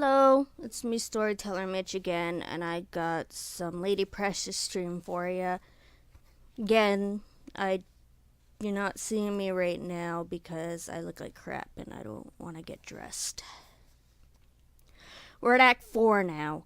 Hello, it's me, Storyteller Mitch again, and I got some Lady Precious stream for you. Again, you're not seeing me right now because I look like crap and I don't want to get dressed. We're at Act 4 now.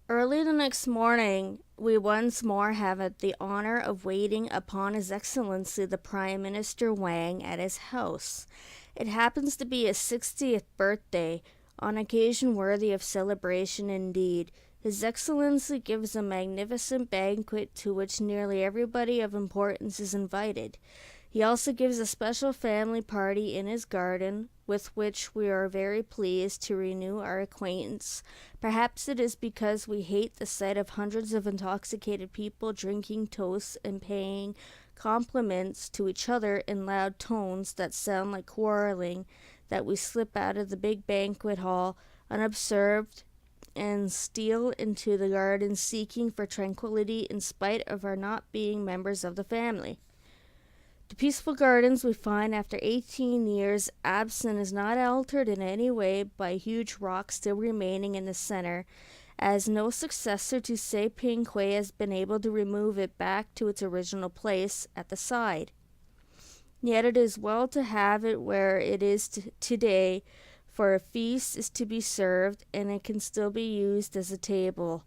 Early the next morning, we once more have the honor of waiting upon His Excellency the Prime Minister Wang at his house. It happens to be his 60th birthday, on occasion worthy of celebration indeed. His Excellency gives a magnificent banquet to which nearly everybody of importance is invited. He also gives a special family party in his garden, with which we are very pleased to renew our acquaintance. Perhaps it is because we hate the sight of hundreds of intoxicated people drinking toasts and paying compliments to each other in loud tones that sound like quarreling, that we slip out of the big banquet hall unobserved and steal into the garden seeking for tranquility in spite of our not being members of the family. The peaceful gardens we find after 18 years absent is not altered in any way by huge rocks still remaining in the center, as no successor to Se Ping Kui has been able to remove it back to its original place at the side. Yet it is well to have it where it is today, for a feast is to be served, and it can still be used as a table.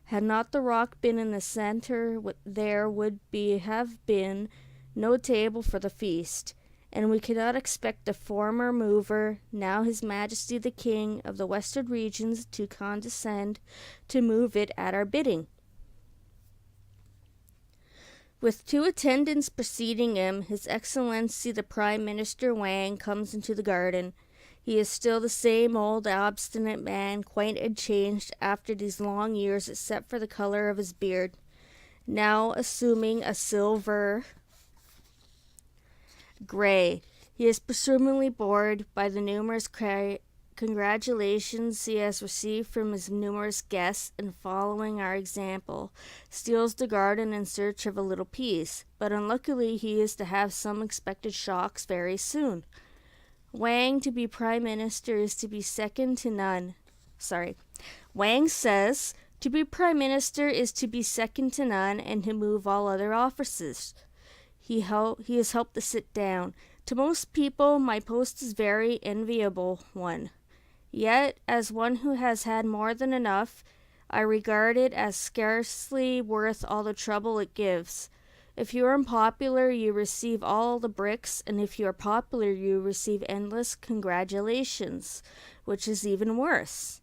Had not the rock been in the center, there would have been no table for the feast, and we cannot expect the former mover, now His Majesty the King of the Western regions, to condescend to move it at our bidding. With 2 attendants preceding him, His Excellency the Prime Minister Wang comes into the garden. He is still the same old obstinate man, quite unchanged after these long years except for the color of his beard, now assuming a silver gray. He is presumably bored by the numerous congratulations he has received from his numerous guests, and following our example, steals the garden in search of a little peace, but unluckily he is to have some expected shocks very soon. Wang to be Prime Minister is to be second to none. Wang says to be Prime Minister is to be second to none and to move all other offices. He is helped to sit down. To most people, my post is very enviable one. Yet, as one who has had more than enough, I regard it as scarcely worth all the trouble it gives. If you are unpopular, you receive all the bricks, and if you are popular, you receive endless congratulations, which is even worse.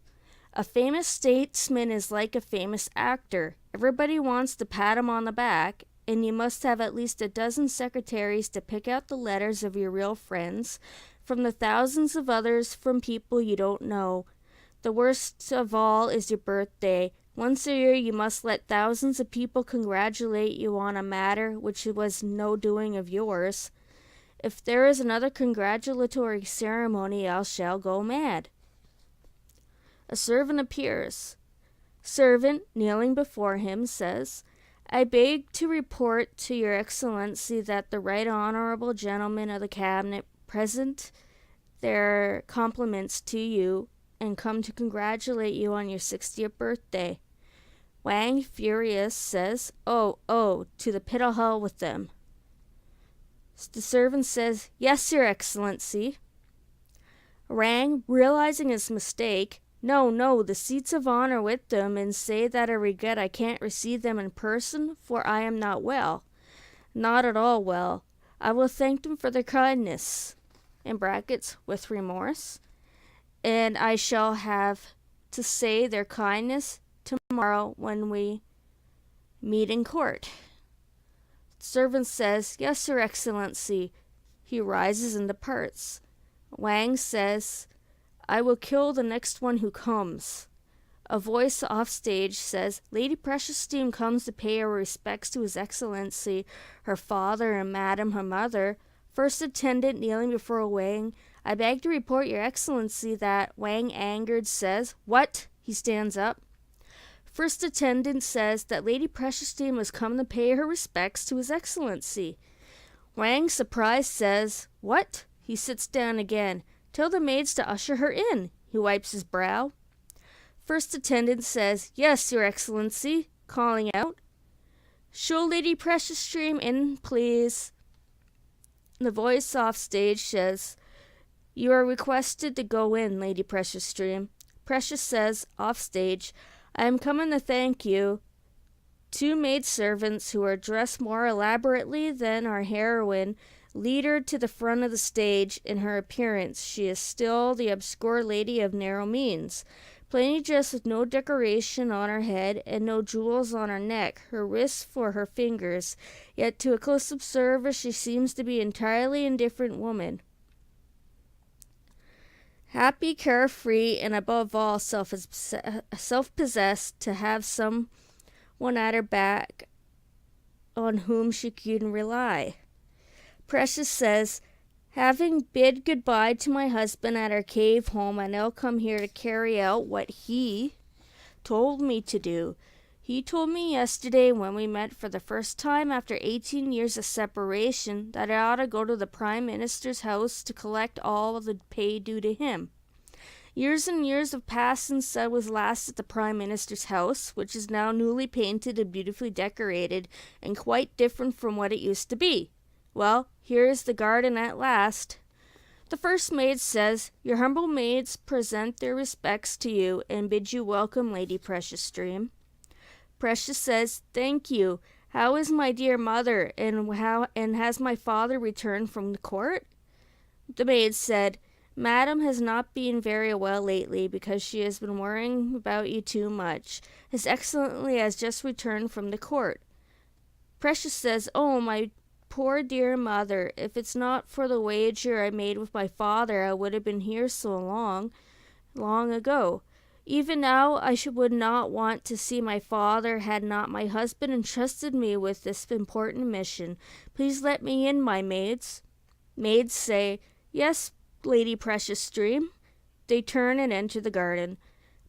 A famous statesman is like a famous actor. Everybody wants to pat him on the back, and you must have at least a dozen secretaries to pick out the letters of your real friends from the thousands of others from people you don't know. The worst of all is your birthday. Once a year you must let thousands of people congratulate you on a matter which was no doing of yours. If there is another congratulatory ceremony, I shall go mad. A servant appears. Servant, kneeling before him, says, I beg to report to your Excellency that the right honorable gentlemen of the cabinet present their compliments to you and come to congratulate you on your 60th birthday. Wang, furious, says, Oh, to the pit of hell with them. The servant says, Yes, your Excellency. Wang, realizing his mistake, No, the seats of honor with them, and say that I regret I can't receive them in person, for I am not well. Not at all well. I will thank them for their kindness, in brackets, with remorse, and I shall have to say their kindness tomorrow when we meet in court. The servant says, Yes, your Excellency. He rises and departs. Wang says, I will kill the next one who comes. A voice off stage says, Lady Precious Steam comes to pay her respects to His Excellency, her father and Madam her mother. First attendant kneeling before Wang, I beg to report, your Excellency, that Wang, angered, says, What? He stands up. First attendant says that Lady Precious Steam has come to pay her respects to His Excellency. Wang, surprised, says, What? He sits down again. Tell the maids to usher her in. He wipes his brow. First attendant says, "Yes, Your Excellency," calling out, "Show Lady Precious Stream in, please." The voice off stage says, "You are requested to go in, Lady Precious Stream." Precious says, off stage, "I am coming to thank you." Two maidservants who are dressed more elaborately than our heroine lead her to the front of the stage. In her appearance, she is still the obscure lady of narrow means, plainly dressed with no decoration on her head and no jewels on her neck, her wrists for her fingers, yet to a close observer she seems to be entirely a different woman. Happy, carefree, and above all self-possessed, to have someone at her back on whom she can rely. Precious says, "Having bid goodbye to my husband at our cave home, I now come here to carry out what he told me to do. He told me yesterday, when we met for the first time after 18 years of separation, that I ought to go to the Prime Minister's house to collect all the pay due to him. Years and years have passed since I was last at the Prime Minister's house, which is now newly painted and beautifully decorated, and quite different from what it used to be. Well, here is the garden at last." The first maid says, "Your humble maids present their respects to you, and bid you welcome, Lady Precious Stream." Precious says, "Thank you. How is my dear mother, and has my father returned from the court?" The maid said, "Madam has not been very well lately, because she has been worrying about you too much. His Excellency has just returned from the court." Precious says, "Oh, my poor dear mother, if it's not for the wager I made with my father, I would have been here so long ago. Even now would not want to see my father had not my husband entrusted me with this important mission. Please let me in, my maids." Maids say, "Yes, Lady Precious Stream." They turn and enter the garden.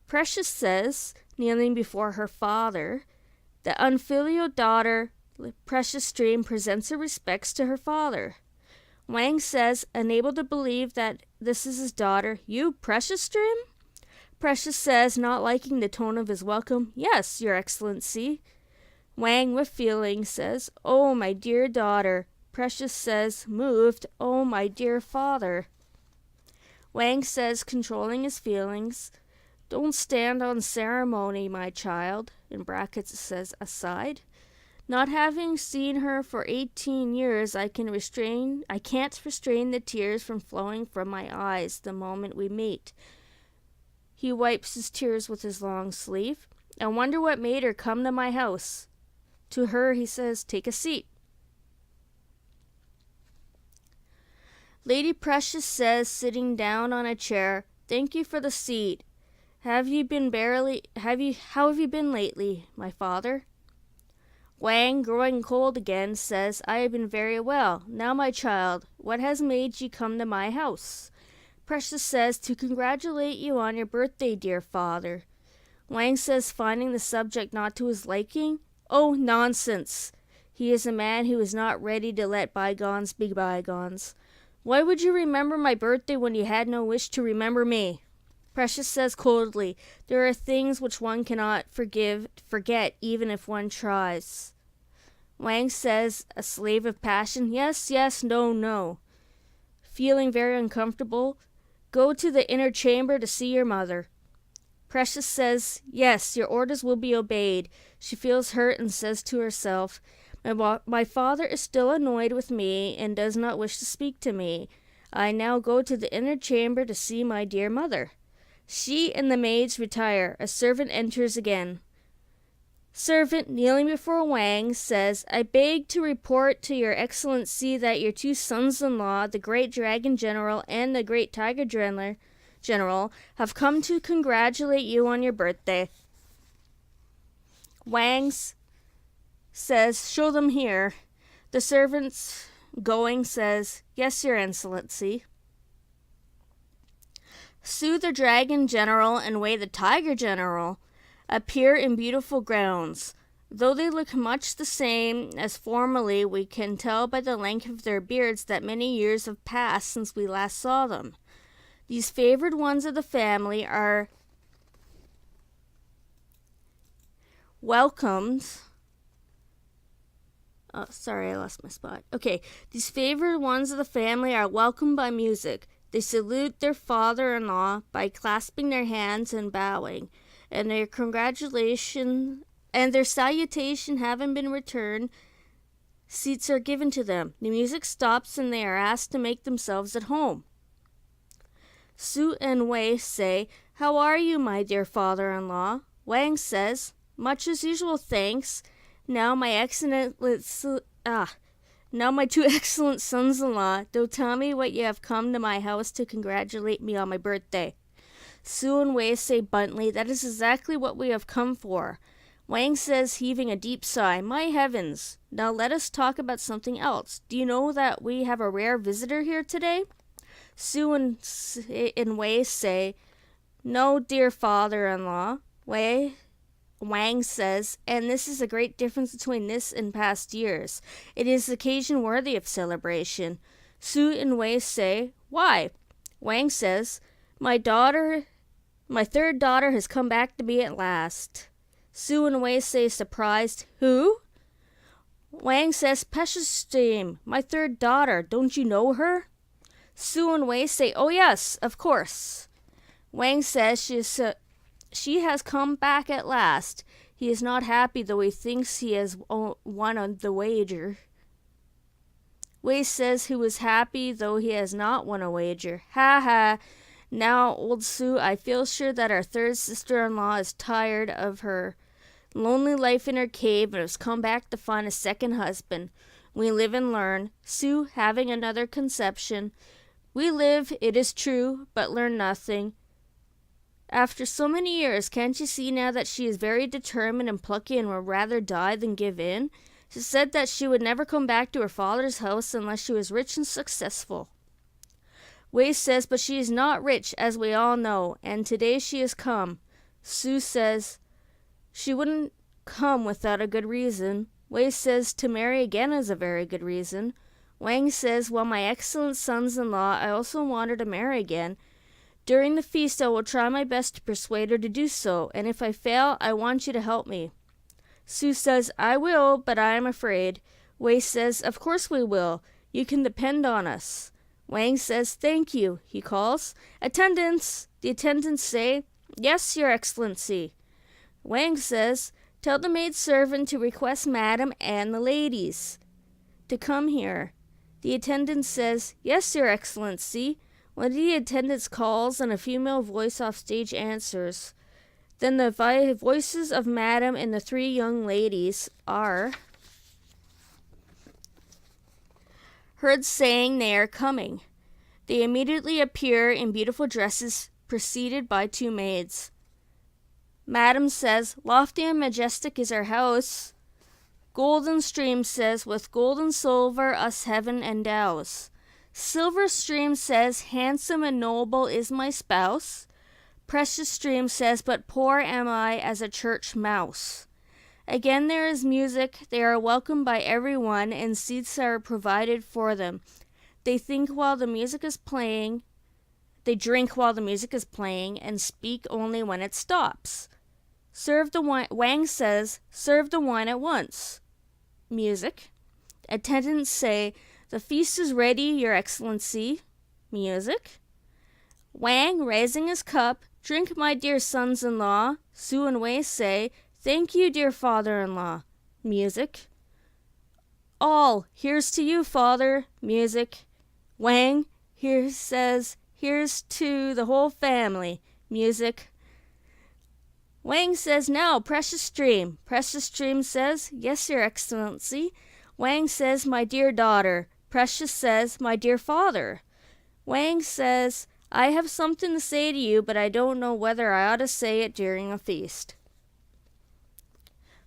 Precious says, kneeling before her father, the unfilial daughter, Precious Stream, presents her respects to her father. Wang says, unable to believe that this is his daughter, "You, Precious Stream?" Precious says, not liking the tone of his welcome, "Yes, Your Excellency." Wang, with feeling, says, "Oh, my dear daughter." Precious says, moved, "Oh, my dear father." Wang says, controlling his feelings, "Don't stand on ceremony, my child." In brackets it says, "aside." Not having seen her for 18 years, I can't restrain the tears from flowing from my eyes the moment we meet. He wipes his tears with his long sleeve. "I wonder what made her come to my house." To her he says, "Take a seat." Lady Precious says, sitting down on a chair, "Thank you for the seat. How have you been lately, my father?" Wang, growing cold again, says, "I have been very well. Now, my child, what has made you come to my house?" Precious says, "To congratulate you on your birthday, dear father." Wang says, finding the subject not to his liking, "Oh, nonsense." He is a man who is not ready to let bygones be bygones. "Why would you remember my birthday when you had no wish to remember me?" Precious says coldly, "There are things which one cannot forget, even if one tries." Wang says, a slave of passion, "Yes, yes, no, no." Feeling very uncomfortable, "Go to the inner chamber to see your mother." Precious says, "Yes, your orders will be obeyed." She feels hurt and says to herself, My father is still annoyed with me and does not wish to speak to me. I now go to the inner chamber to see my dear mother." She and the maids retire. A servant enters again. Servant, kneeling before Wang, says, "I beg to report to your Excellency that your two sons-in-law, the great Dragon General and the great Tiger General, have come to congratulate you on your birthday." Wang says, "Show them here." The servant, going, says, "Yes, Your Excellency." Su, the Dragon General, and Wei, the Tiger General, appear in beautiful gowns. Though they look much the same as formerly, we can tell by the length of their beards that many years have passed since we last saw them. These favored ones of the family are welcomed. Oh, sorry, I lost my spot. Okay, these favored ones of the family are welcomed by music. They salute their father-in-law by clasping their hands and bowing, and their salutation having been returned, seats are given to them. The music stops and they are asked to make themselves at home. Su and Wei say, "How are you, my dear father-in-law?" Wang says, "Much as usual, thanks. Now my two excellent sons-in-law, don't tell me what you have come to my house to congratulate me on my birthday." Su and Wei say bluntly, "That is exactly what we have come for." Wang says, heaving a deep sigh, "My heavens! Now let us talk about something else. Do you know that we have a rare visitor here today?" Su and Wei say, "No, dear father-in-law." Wang says, "And this is a great difference between this and past years. It is an occasion worthy of celebration." Su and Wei say, "Why?" Wang says, my third daughter has come back to me at last." Su and Wei say, surprised, "Who?" Wang says, "Precious Stream, my third daughter. Don't you know her?" Su and Wei say, "Oh yes, of course." Wang says she has come back at last. He is not happy, though he thinks he has won on the wager. Wei says he was happy, though he has not won a wager. Ha ha! Now, old Su, I feel sure that our third sister-in-law is tired of her lonely life in her cave and has come back to find a second husband. We live and learn. Su having another conception. We live, it is true, but learn nothing. After so many years, can't you see now that she is very determined and plucky and would rather die than give in? She said that she would never come back to her father's house unless she was rich and successful. Wei says, "But she is not rich, as we all know, and today she has come." Su says, "She wouldn't come without a good reason." Wei says, "To marry again is a very good reason." Wang says, "Well, my excellent sons-in-law, I also want her to marry again. During the feast, I will try my best to persuade her to do so, and if I fail, I want you to help me." Su says, "I will, but I am afraid." Wei says, "Of course we will. You can depend on us." Wang says, "Thank you." He calls, "Attendants!" The attendants say, "Yes, Your Excellency." Wang says, "Tell the maid-servant to request Madam and the ladies to come here." The attendant says, "Yes, Your Excellency." One of the attendants calls, and a female voice off stage answers. Then the voices of Madam and the three young ladies are heard saying they are coming. They immediately appear in beautiful dresses, preceded by two maids. Madam says, "Lofty and majestic is our house." Golden Stream says, "With gold and silver us heaven endows." Silver Stream says, "Handsome and noble is my spouse." Precious Stream says, "But poor am I as a church mouse." Again there is music. They are welcomed by everyone, and seats are provided for them. They drink while the music is playing, and speak only when it stops. Serve the wine. Wang says, "Serve the wine at once." Music. Attendants say, "The feast is ready, Your Excellency." Music. Wang, raising his cup, "Drink, my dear sons-in-law." Su and Wei say, "Thank you, dear father-in-law." Music. All, "Here's to you, father." Music. Wang here says, "Here's to the whole family." Music. Wang says, "Now, Precious Stream." Precious Stream says, "Yes, Your Excellency." Wang says, "My dear daughter." Precious says, "My dear father." Wang says, "I have something to say to you, but I don't know whether I ought to say it during a feast."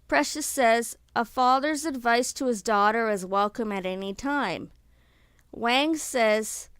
Precious says, "A father's advice to his daughter is welcome at any time." Wang says,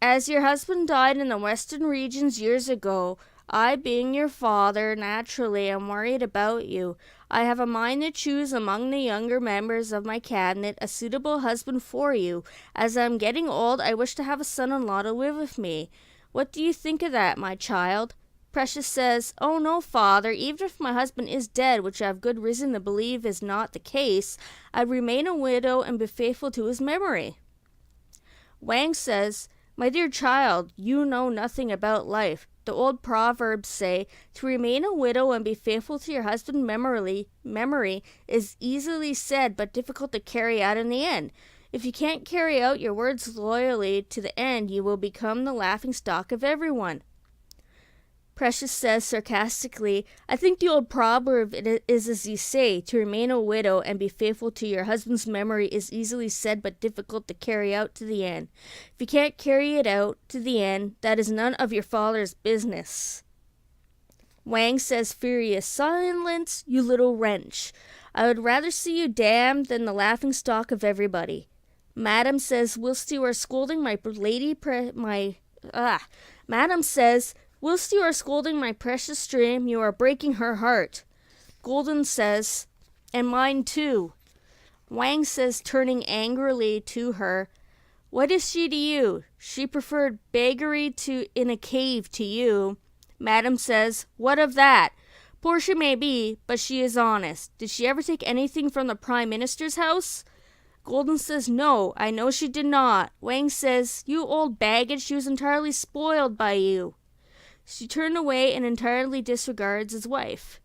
"As your husband died in the western regions years ago, I, being your father, naturally am worried about you. I have a mind to choose among the younger members of my cabinet a suitable husband for you. As I am getting old, I wish to have a son-in-law to live with me. What do you think of that, my child? Precious says, "Oh no, father, even if my husband is dead, which I have good reason to believe is not the case, I'd remain a widow and be faithful to his memory." Wang says, "My dear child, you know nothing about life. The old proverbs say, to remain a widow and be faithful to your husband's memory is easily said but difficult to carry out in the end. If you can't carry out your words loyally to the end, you will become the laughing stock of everyone." Precious says sarcastically, "I think the old proverb is as you say, to remain a widow and be faithful to your husband's memory is easily said but difficult to carry out to the end. If you can't carry it out to the end, that is none of your father's business." Wang says furious, "Silence, you little wretch. I would rather see you damned than the laughing stock of everybody." Madam says, "Whilst you are scolding Madam says, "Whilst you are scolding my precious dream, you are breaking her heart." Golden says, "And mine too." Wang says, turning angrily to her, "What is she to you? She preferred beggary in a cave to you." Madam says, "What of that? Poor she may be, but she is honest. Did she ever take anything from the Prime Minister's house?" Golden says, "No, I know she did not." Wang says, "You old baggage, she was entirely spoiled by you." She turned away and entirely disregards his wife.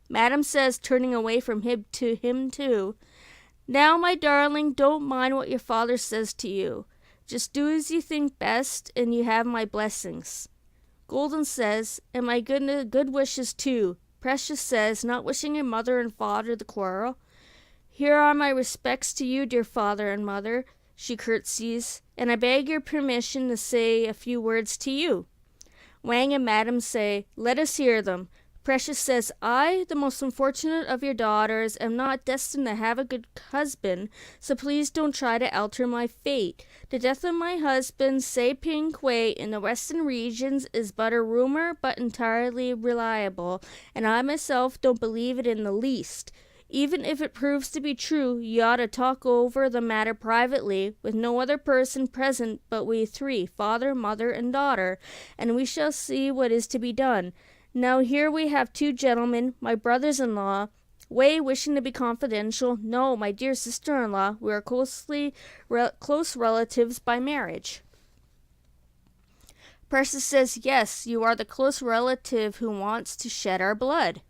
Madam says, turning away from him too, "Now, my darling, don't mind what your father says to you. Just do as you think best, and you have my blessings." Golden says, "And my good wishes too." Precious says, not wishing her mother and father the quarrel, "Here are my respects to you, dear father and mother." She curtsies, "And I beg your permission to say a few words to you." Wang and Madam say, "Let us hear them." Precious says, "I, the most unfortunate of your daughters, am not destined to have a good husband, so please don't try to alter my fate. The death of my husband, Se Ping Kuei, in the western regions is but a rumor, but entirely reliable, and I myself don't believe it in the least. Even if it proves to be true, you ought to talk over the matter privately, with no other person present but we three, father, mother, and daughter, and we shall see what is to be done. Now here we have two gentlemen, my brothers-in-law, Wei wishing to be confidential. No, my dear sister-in-law, we are close relatives by marriage." Precious says, "Yes, you are the close relative who wants to shed our blood."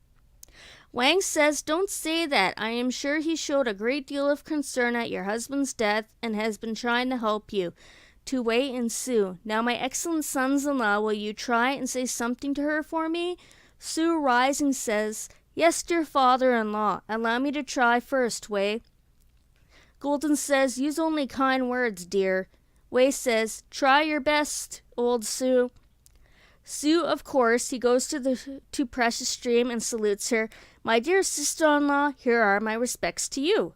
Wang says, "Don't say that. I am sure he showed a great deal of concern at your husband's death and has been trying to help you." To Wei and Su, "Now, my excellent sons-in-law, will you try and say something to her for me?" Su, rising, says, "Yes, dear father-in-law. Allow me to try first, Wei." Golden says, "Use only kind words, dear." Wei says, "Try your best, old Su." Su, of course, he goes to Precious Stream and salutes her. "My dear sister-in-law, here are my respects to you."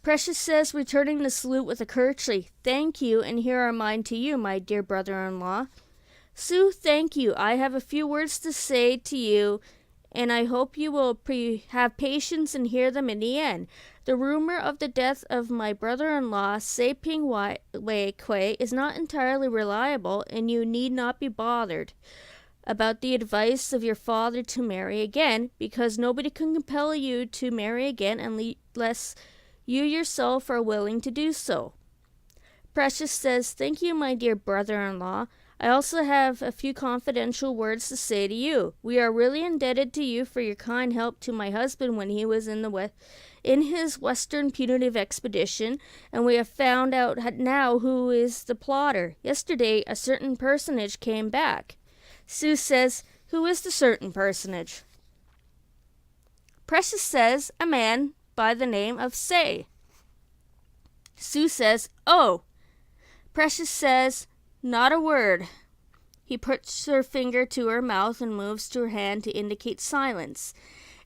Precious says, returning the salute with a curtsy, "Thank you, and here are mine to you, my dear brother-in-law." Su, "Thank you. I have a few words to say to you, and I hope you will have patience and hear them in the end. The rumor of the death of my brother-in-law, Se Ping Wei Kuei, is not entirely reliable, and you need not be bothered about the advice of your father to marry again, because nobody can compel you to marry again unless you yourself are willing to do so." Precious says, "Thank you, my dear brother-in-law. I also have a few confidential words to say to you. We are really indebted to you for your kind help to my husband when he was in his western punitive expedition, and we have found out now who is the plotter. Yesterday, a certain personage came back." Su says, "Who is the certain personage?" Precious says, "A man by the name of Say." Su says, "Oh." Precious says, "Not a word." He puts her finger to her mouth and moves to her hand to indicate silence.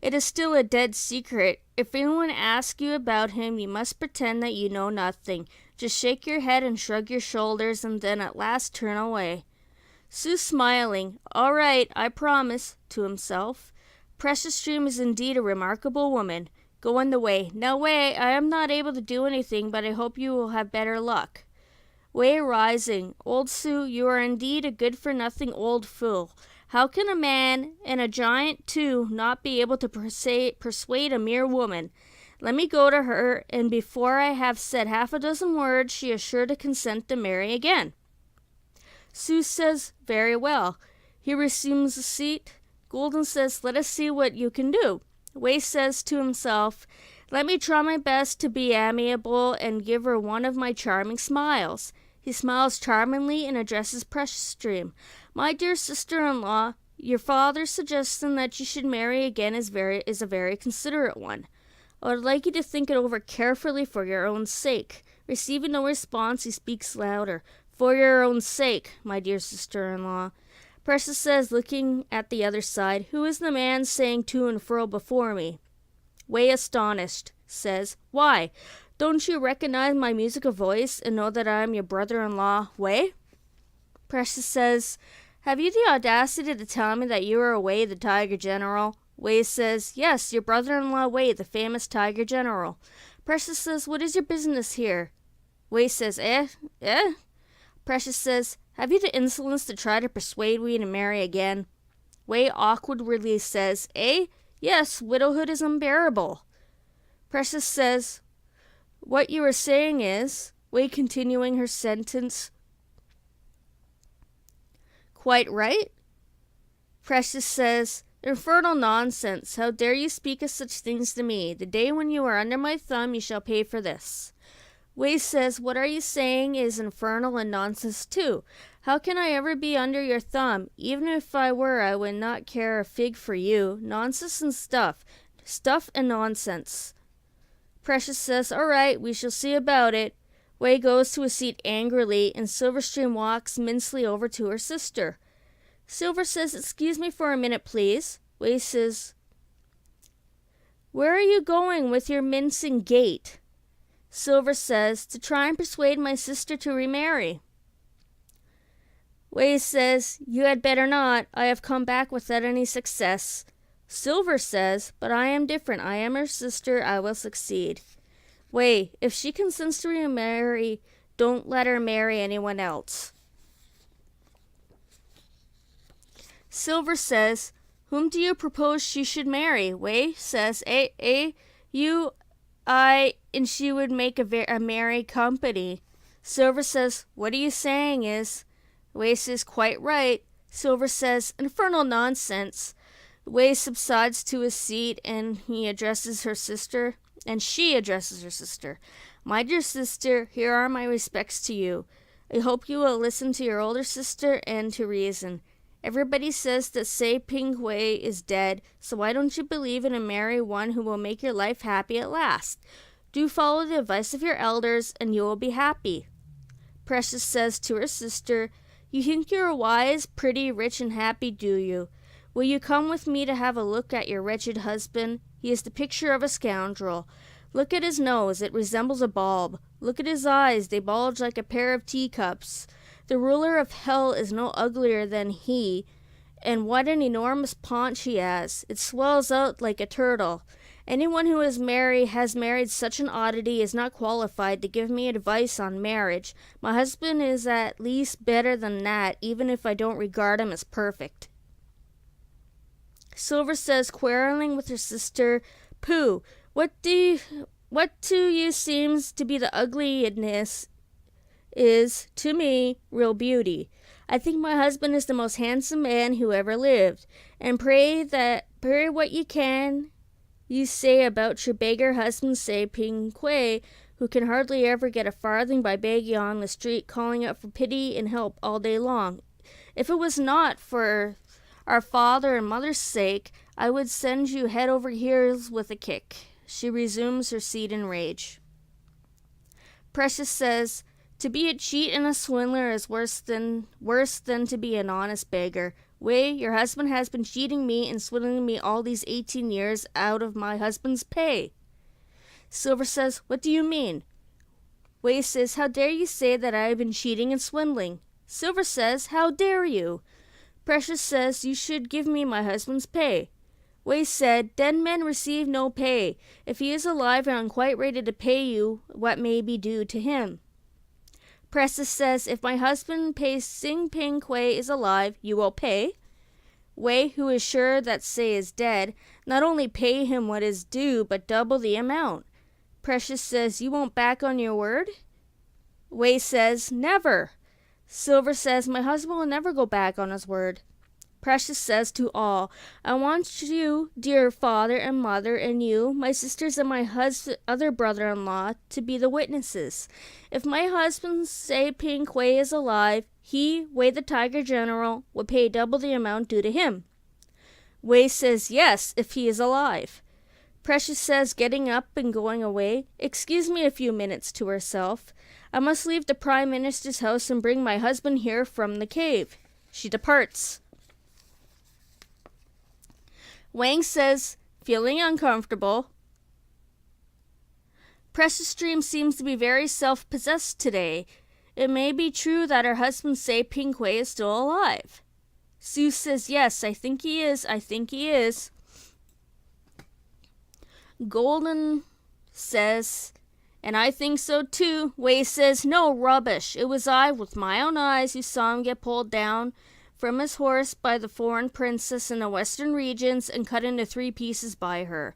"It is still a dead secret. If anyone asks you about him, you must pretend that you know nothing. Just shake your head and shrug your shoulders, and then at last turn away." Su, smiling, "All right, I promise," to himself. Precious Stream is indeed a remarkable woman. Going the way. "Now, Wei, I am not able to do anything, but I hope you will have better luck." Wei rising. Old Su, you are indeed a good-for-nothing old fool. How can a man, and a giant too, not be able to persuade a mere woman? Let me go to her, and before I have said half a dozen words, she is sure to consent to marry again. Su says, very well. He resumes the seat. Golden says, let us see what you can do. Wei says to himself, let me try my best to be amiable and give her one of my charming smiles. He smiles charmingly and addresses Precious Stream. My dear sister-in-law, your father's suggestion that you should marry again is a very considerate one. I would like you to think it over carefully for your own sake. Receiving no response, he speaks louder. For your own sake, my dear sister-in-law. Precious says, looking at the other side, who is the man saying to and fro before me? Wei, astonished, says, why? Don't you recognize my musical voice and know that I am your brother-in-law, Wei? Precious says, have you the audacity to tell me that you are Wei, the Tiger General? Wei says, yes, your brother-in-law Wei, the famous Tiger General. Precious says, what is your business here? Wei says, Eh? Precious says, have you the insolence to try to persuade me to marry again? Wei awkwardly says, Yes, widowhood is unbearable. Precious says, what you are saying is, Wei continuing her sentence, quite right? Precious says, infernal nonsense. How dare you speak of such things to me? The day when you are under my thumb, you shall pay for this. Wei says, what are you saying is infernal and nonsense too. How can I ever be under your thumb? Even if I were, I would not care a fig for you. Nonsense and stuff. Stuff and nonsense. Precious says, all right, we shall see about it. Wei goes to a seat angrily, and Silverstream walks mincely over to her sister. Silver says, excuse me for a minute, please. Wei says, where are you going with your mincing gait? Silver says, to try and persuade my sister to remarry. Wei says, you had better not. I have come back without any success. Silver says, but I am different. I am her sister. I will succeed. Wei, if she consents to remarry, don't let her marry anyone else. Silver says, whom do you propose she should marry? Wei says, you, I, and she would make a merry company. Silver says, what are you saying is? Wei says, quite right. Silver says, infernal nonsense. Wei subsides to his seat, and she addresses her sister. My dear sister, here are my respects to you. I hope you will listen to your older sister and to reason. Everybody says that Sei Ping Hui is dead, so why don't you believe in and marry one who will make your life happy at last? Do follow the advice of your elders, and you will be happy. Precious says to her sister, you think you are wise, pretty, rich, and happy, do you? Will you come with me to have a look at your wretched husband? He is the picture of a scoundrel. Look at his nose, it resembles a bulb. Look at his eyes, they bulge like a pair of teacups. The ruler of hell is no uglier than he, and what an enormous paunch he has. It swells out like a turtle. Anyone who has married such an oddity is not qualified to give me advice on marriage. My husband is at least better than that, even if I don't regard him as perfect. Silver says, quarreling with her sister, pooh, what to you seems to be the ugliness is, to me, real beauty. I think my husband is the most handsome man who ever lived, and pray what you say about your beggar husband, Sei Ping Hui, who can hardly ever get a farthing by begging on the street, calling out for pity and help all day long. If it was not for our father and mother's sake, I would send you head over heels with a kick. She resumes her seat in rage. Precious says, to be a cheat and a swindler is worse than to be an honest beggar. Wei, your husband has been cheating me and swindling me all these 18 years out of my husband's pay. Silver says, what do you mean? Wei says, how dare you say that I have been cheating and swindling? Silver says, how dare you? Precious says, you should give me my husband's pay. Wei said, dead men receive no pay. If he is alive and I'm quite ready to pay you what may be due to him. Precious says, if my husband pays Hsiung Ping Kuei is alive, you will pay. Wei, who is sure that Sei is dead, not only pay him what is due, but double the amount. Precious says, you won't back on your word? Wei says, never. Silver says, my husband will never go back on his word. Precious says to all, I want you, dear father and mother, and you, my sisters and my other brother-in-law, to be the witnesses. If my husband Sei Ping Kuei is alive, he, Wei the Tiger General, will pay double the amount due to him. Wei says yes, if he is alive. Precious says, getting up and going away, excuse me a few minutes to herself. I must leave the Prime Minister's house and bring my husband here from the cave. She departs. Wang says, feeling uncomfortable, Precious Dream seems to be very self-possessed today. It may be true that her husband Sei Ping Kuei is still alive. Sue says, yes, I think he is. Golden says, and I think so too. Wei says, no, rubbish. It was I, with my own eyes, who saw him get pulled down from his horse by the foreign princess in the western regions and cut into 3 pieces by her.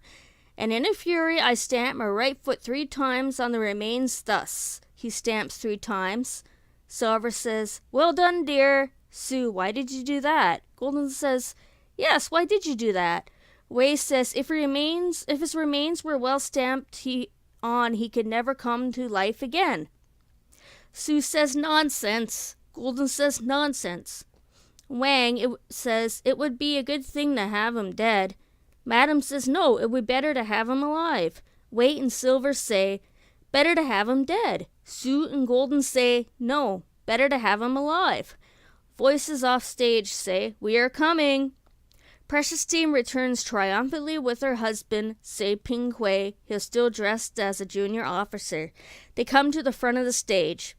And in a fury I stamped my right foot 3 times on the remains thus. He stamps 3 times. Silver says, well done, dear. Sue, why did you do that? Golden says, yes, why did you do that? Wei says, if his remains were well stamped he could never come to life again. Sue says, nonsense. Golden says, nonsense. Wang says, it would be a good thing to have him dead. Madam says, no, it would be better to have him alive. Wei and Silver say, better to have him dead. Sue and Golden say, no, better to have him alive. Voices off stage say, we are coming. Precious Dream returns triumphantly with her husband, Sei Ping Kuei, who is still dressed as a junior officer. They come to the front of the stage.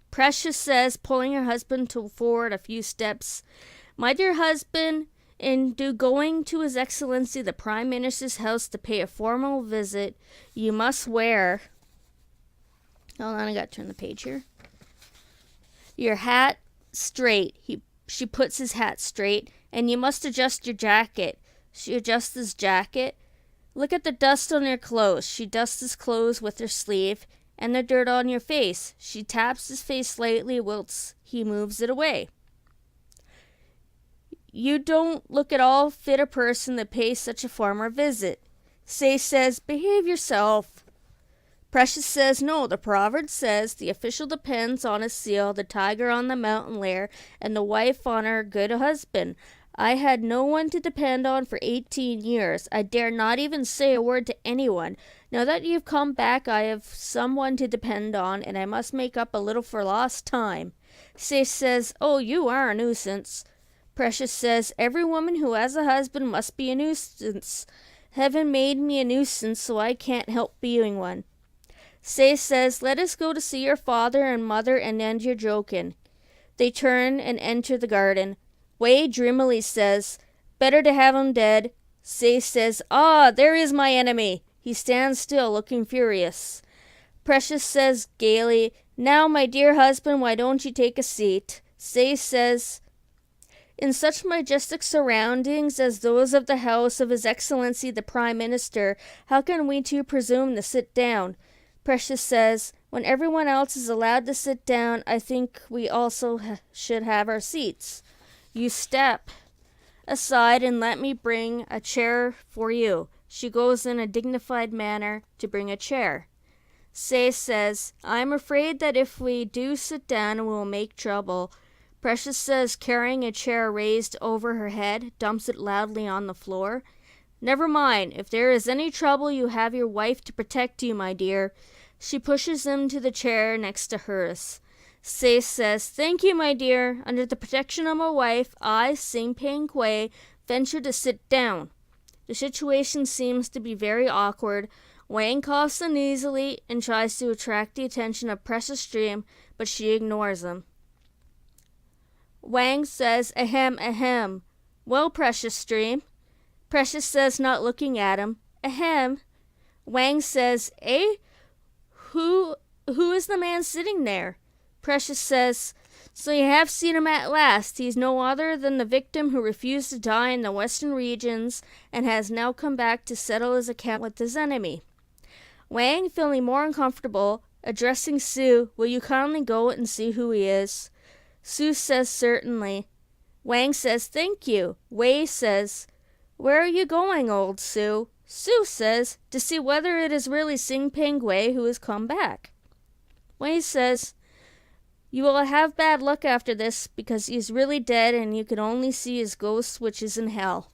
Precious says, pulling her husband forward a few steps, my dear husband, in going to His Excellency the Prime Minister's house to pay a formal visit, you must wear... Hold on, I gotta turn the page here. Your hat straight. She puts his hat straight. And you must adjust your jacket. She adjusts his jacket. Look at the dust on your clothes. She dusts his clothes with her sleeve. And the dirt on your face. She taps his face slightly whilst he moves it away. You don't look at all fit a person to pay such a formal visit. Sei says, behave yourself. Precious says, no, the proverb says, the official depends on his seal, the tiger on the mountain lair, and the wife on her good husband. I had no one to depend on for 18 years. I dare not even say a word to anyone. Now that you've come back, I have someone to depend on, and I must make up a little for lost time. Sei says, oh, you are a nuisance. Precious says, every woman who has a husband must be a nuisance. Heaven made me a nuisance, so I can't help being one. Sei says, let us go to see your father and mother and end your joking. They turn and enter the garden. Wei dreamily says, better to have him dead. Sei says, ah, there is my enemy. He stands still, looking furious. Precious says gaily, now, my dear husband, why don't you take a seat? Sei says, in such majestic surroundings as those of the house of His Excellency the Prime Minister, how can we two presume to sit down? Precious says, when everyone else is allowed to sit down, I think we also should have our seats. You step aside and let me bring a chair for you. She goes in a dignified manner to bring a chair. Sei says, I am afraid that if we do sit down, we will make trouble. Precious says, carrying a chair raised over her head, dumps it loudly on the floor. Never mind. If there is any trouble, you have your wife to protect you, my dear. She pushes him to the chair next to hers. Sei says, thank you, my dear. Under the protection of my wife, I, Sei Ping Kuei, venture to sit down. The situation seems to be very awkward. Wang coughs uneasily and tries to attract the attention of Precious Dream, but she ignores him. Wang says, ahem, ahem. Well, Precious Dream. Precious says, not looking at him, ahem. Wang says, eh? Who is the man sitting there? Precious says, "So you have seen him at last. He's no other than the victim who refused to die in the western regions and has now come back to settle his account with his enemy." Wang, feeling more uncomfortable, addressing Sue, "Will you kindly go and see who he is?" Sue says, "Certainly." Wang says, "Thank you." Wei says, "Where are you going, old Sue?" Sue says, "To see whether it is really Hsiung Ping Wei who has come back." Wei says, "You will have bad luck after this, because he is really dead and you can only see his ghost, which is in hell."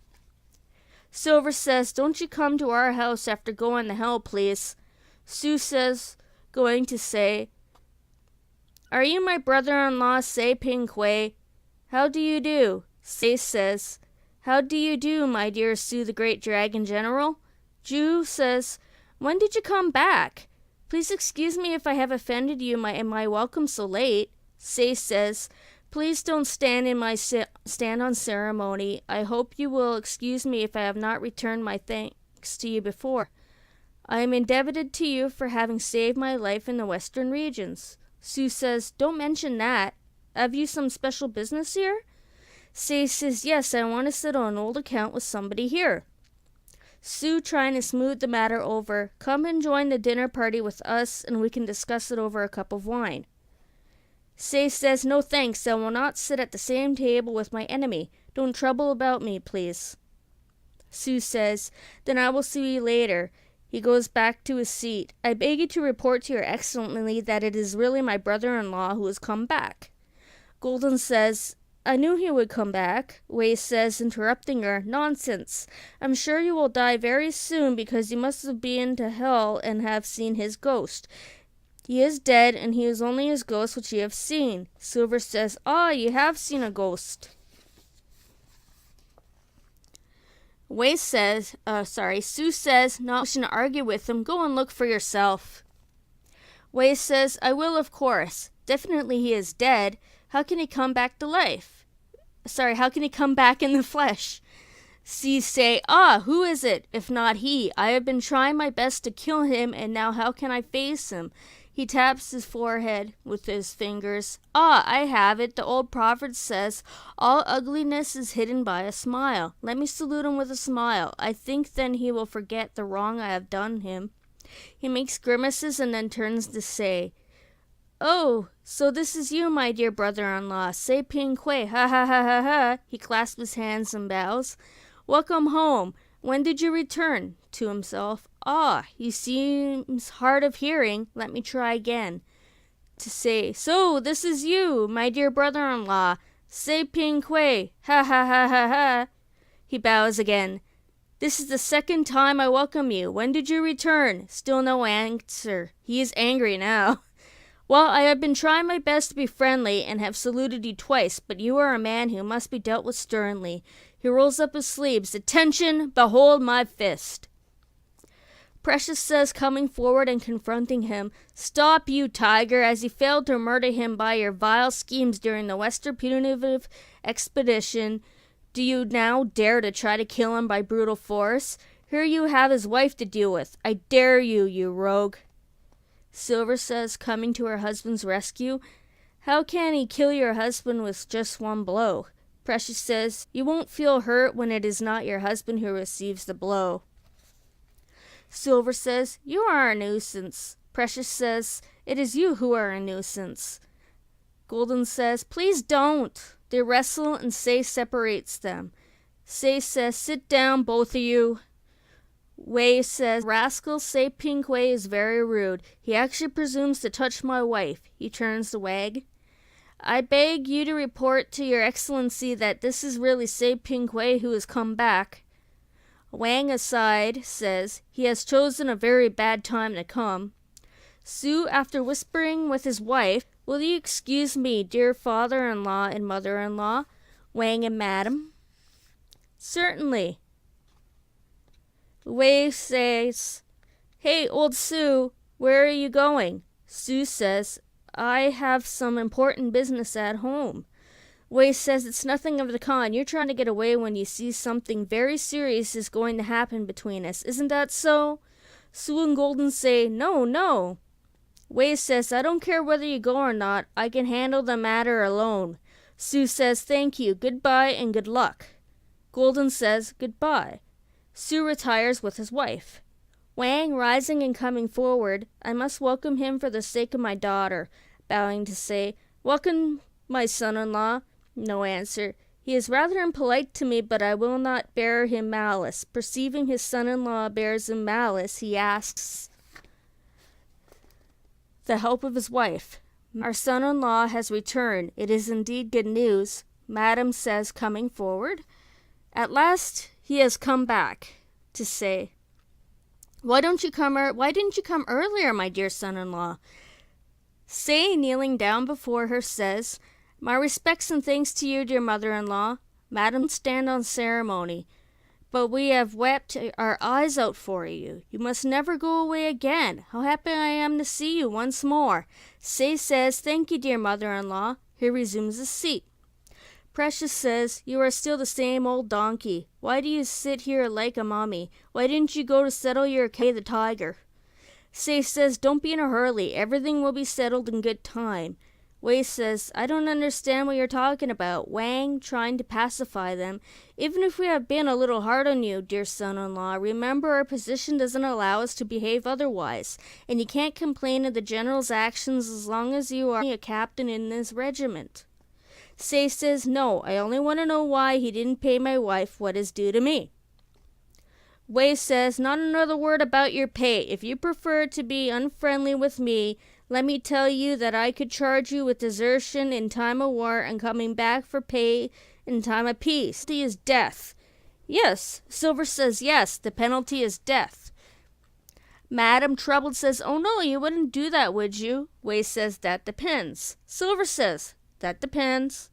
Silver says, "Don't you come to our house after going to hell, please." Sue says, going to say, "Are you my brother-in-law, Sei Ping Hui? How do you do?" Sei says, "How do you do, my dear Sue, the great dragon general?" Ju says, "When did you come back? Please excuse me if I have offended you in my welcome so late." Sei says, "Please don't stand on ceremony. I hope you will excuse me if I have not returned my thanks to you before. I am indebted to you for having saved my life in the western regions." Sue says, "Don't mention that. Have you some special business here?" Sei says, "Yes, I want to settle an old account with somebody here." Sue, trying to smooth the matter over, "Come and join the dinner party with us and we can discuss it over a cup of wine." Sei says, "No thanks, I will not sit at the same table with my enemy. Don't trouble about me, please." Sue says, "Then I will see you later." He goes back to his seat. "I beg you to report to your excellency that it is really my brother-in-law who has come back." Golden says, "I knew he would come back." Wei says, interrupting her, "Nonsense. I'm sure you will die very soon because you must have been to hell and have seen his ghost. He is dead, and he is only his ghost which you have seen." Silver says, "Ah, you have seen a ghost." Sue says, not wishing to argue with him, "Go and look for yourself." Wei says, "I will, of course. Definitely he is dead. How can he come back to life? How can he come back in the flesh?" Sue say, "Ah, who is it, if not he? I have been trying my best to kill him, and now how can I face him?" He taps his forehead with his fingers. "Ah, I have it. The old proverb says, 'All ugliness is hidden by a smile.' Let me salute him with a smile. I think then he will forget the wrong I have done him." He makes grimaces and then turns to say, "Oh, so this is you, my dear brother-in-law, Sei Ping Hui, ha ha ha ha ha." He clasps his hands and bows. "Welcome home. When did you return?" To himself, "Ah, he seems hard of hearing. Let me try again." To say, "So this is you, my dear brother-in-law, Sei Ping Hui, ha ha ha ha ha." He bows again. "This is the second time I welcome you. When did you return?" Still no answer. He is angry now. "Well, I have been trying my best to be friendly and have saluted you twice, but you are a man who must be dealt with sternly." He rolls up his sleeves. "Attention! Behold my fist." Precious says, coming forward and confronting him, "Stop, you tiger, as you failed to murder him by your vile schemes during the Western Punitive Expedition. Do you now dare to try to kill him by brutal force? Here you have his wife to deal with. I dare you, you rogue." Silver says, coming to her husband's rescue, "How can he kill your husband with just one blow?" Precious says, "You won't feel hurt when it is not your husband who receives the blow." Silver says, "You are a nuisance." Precious says, "It is you who are a nuisance." Golden says, "Please don't." They wrestle and Sei separates them. Sei says, "Sit down, both of you." Wei says, "Rascal, Sei Ping Hui is very rude. He actually presumes to touch my wife." He turns to Wag. "I beg you to report to your excellency that this is really Sei Ping Hui who has come back." Wang aside says, "He has chosen a very bad time to come." Sue, after whispering with his wife, "Will you excuse me, dear father-in-law and mother-in-law, Wang and madam?" "Certainly." Wei says, "Hey, old Sue, where are you going?" Sue says, "I have some important business at home." Wei says, "It's nothing of the kind. You're trying to get away when you see something very serious is going to happen between us. Isn't that so?" Sue and Golden say, "No, no." Wei says, I don't care whether you go or not. I can handle the matter alone. Sue says, thank you, goodbye, and good luck. Golden says, goodbye. Sue retires with his wife. Wang, rising and coming forward, I must welcome him for the sake of my daughter, bowing to say, welcome, my son-in-law. No answer. He is rather impolite to me, but I will not bear him malice. Perceiving his son-in-law bears him malice, he asks the help of his wife. Our son-in-law has returned. It is indeed good news, Madam says, coming forward. At last he has come back to say, why didn't you come earlier, my dear son-in-law? Say, kneeling down before her, says, my respects and thanks to you, dear mother-in-law. Madam, stand on ceremony. But we have wept our eyes out for you. You must never go away again. How happy I am to see you once more. Say says, thank you, dear mother-in-law. He resumes his seat. Precious says, you are still the same old donkey. Why do you sit here like a mummy? Why didn't you go to settle your case with the tiger? Say says, don't be in a hurry. Everything will be settled in good time. Wei says, I don't understand what you're talking about. Wang, trying to pacify them. Even if we have been a little hard on you, dear son-in-law, remember our position doesn't allow us to behave otherwise, and you can't complain of the general's actions as long as you are a captain in this regiment. Say says, no, I only want to know why he didn't pay my wife what is due to me. Wei says, not another word about your pay. If you prefer to be unfriendly with me, let me tell you that I could charge you with desertion in time of war and coming back for pay in time of peace. The penalty is death. Yes, Silver says yes, the penalty is death. Madam, troubled, says, oh no, you wouldn't do that, would you? Wei says, that depends. Silver says, that depends.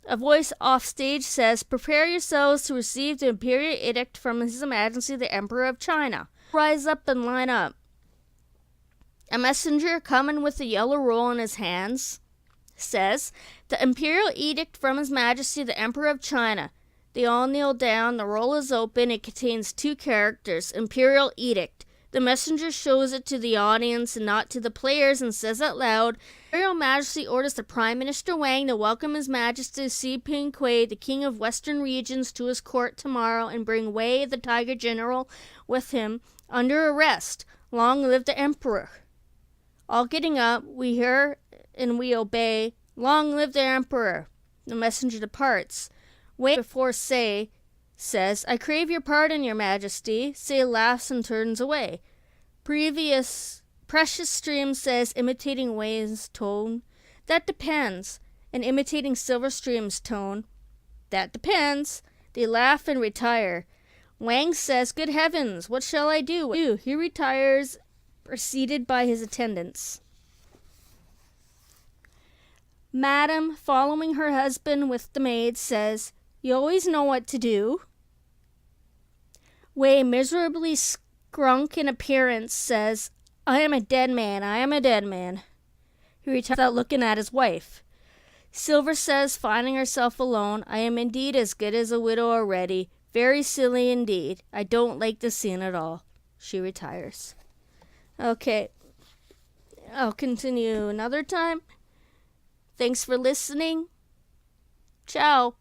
A voice off stage says, prepare yourselves to receive the imperial edict from His Majesty the Emperor of China. Rise up and line up. A messenger, coming with a yellow roll in his hands, says, the imperial edict from His Majesty the Emperor of China. They all kneel down. The roll is open. It contains 2 characters, imperial edict. The messenger shows it to the audience and not to the players and says out loud, Imperial Majesty orders the Prime Minister Wang to welcome His Majesty Xi Pingquai, the King of Western Regions, to his court tomorrow and bring Wei, the Tiger General, with him under arrest. Long live the Emperor. All getting up, we hear and we obey. Long live the Emperor. The messenger departs. Wei, before Say, says, I crave your pardon, your Majesty. Say laughs and turns away. Precious Stream says, imitating Wei's tone, that depends. And imitating Silverstream's tone, that depends. They laugh and retire. Wang says, good heavens, what shall I do? He retires, preceded by his attendants. Madam, following her husband with the maid, says, you always know what to do. Wei, miserably skrunk in appearance, says, I am a dead man, I am a dead man. He retires without looking at his wife. Silver says, finding herself alone, I am indeed as good as a widow already. Very silly indeed. I don't like the scene at all. She retires. Okay, I'll continue another time. Thanks for listening. Ciao.